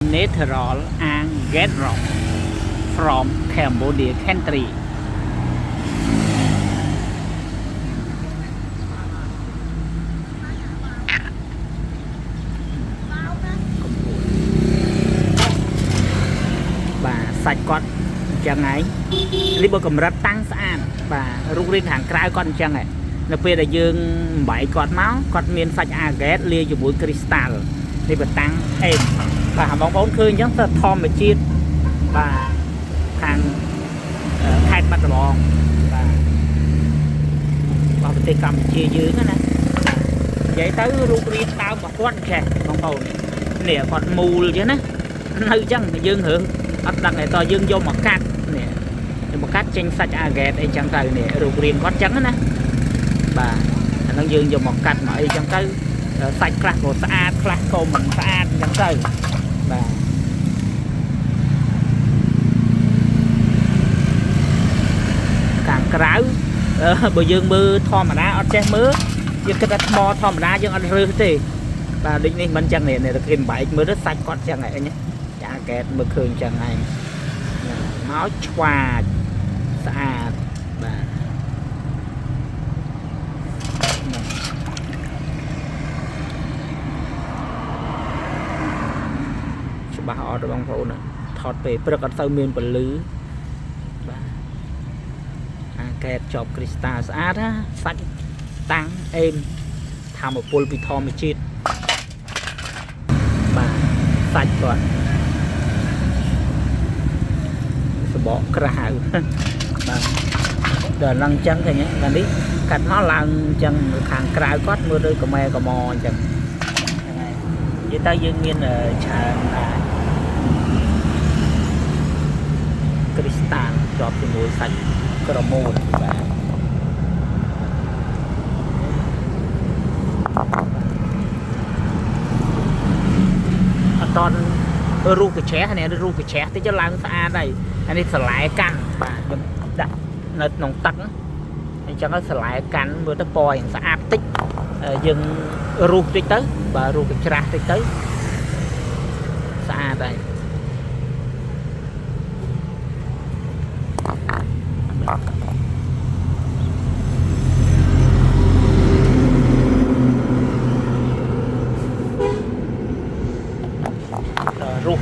natural and get rock from Cambodia country សាច់គាត់អញ្ចឹងហើយនេះបើកម្រិតតាំងស្អាតបាទរូបរាងខាងក្រៅគាត់អញ្ចឹងហើយនៅពេលដែលយើងបំបែកគាត់មកគាត់មានសាច់អាហ្គេតលាយជាមួយគ្រីស្តាល់នេះបើតាំងអេមបាទបងប្អូនឃើញអញ្ចឹងទៅធម្មជាតិបាទខាងខេត្តបាត់ដំបងបាទប្រទេសកម្ពុជាយើងណានិយាយទៅរូបរាងដើមរបស់គាត់ចេះបងប្អូននេះគាត់មូលអញ្ចឹងណានៅអញ្ចឹងយើងរឿងអត់ដឹងតែតើយើងយកមកកាត់នេះមកកាត់ចេញសាច់អាហ្គេតអីចឹងទៅនេះរូបរាងគាត់ចឹងណាបាទអាហ្នឹងយើងយកមកកាត់មកអីចឹងទៅសាច់ខ្លះក៏ស្អាតខ្លះក៏មិនស្អាតចឹងទៅបាទខាងក្រៅបើយើងមើលធម្មតាអត់ចេះមើលយើងគិតថាថ្មធម្មតាយើងអត់រើសទេបាទដូចនេះមិនចឹងនេះតែគេបែកមើលទៅសាច់គាត់ចឹងហ្នឹងអាហ្គេតមើលឃើញចឹងហើយមកឆ្វាចស្អាតបាទច្បាស់អត់បងប្អូនថតពេលព្រឹកអត់ទៅមានពលឺបាទអាហ្គេតជាប់គ្រីស្តាល់ស្អាតណាសាច់តាំងអេមធម្មពលពីធម្មជាតិបាទសាច់គាត់បកក្រៅបាទដល់ឡើងអញ្ចឹងឃើញហ្នឹងនេះកាត់មកឡើងអញ្ចឹងខាងក្រៅគាត់មើលដូចកម៉ែកម៉អញ្ចឹងហ្នឹងហើយនិយាយទៅយើងមានច្រើនដែរគ្រីស្តាល់ជាប់ជាមួយសាច់ក្រមូលបាទអត់តន់រូបកញ្ឆេះនេះរូបកញ្ឆេះតិចឡើងស្អាតហើយអានេះស្លែកាន់បាទខ្ញុំដាក់នៅក្នុងទឹកអញ្ចឹងឲ្យស្លែកាន់មើលទៅពណ៌យ៉ាងស្អាតតិចយើងរូបតិចទៅបាទរូបកញ្ច្រាស់តិចទៅស្អាតហើយរូប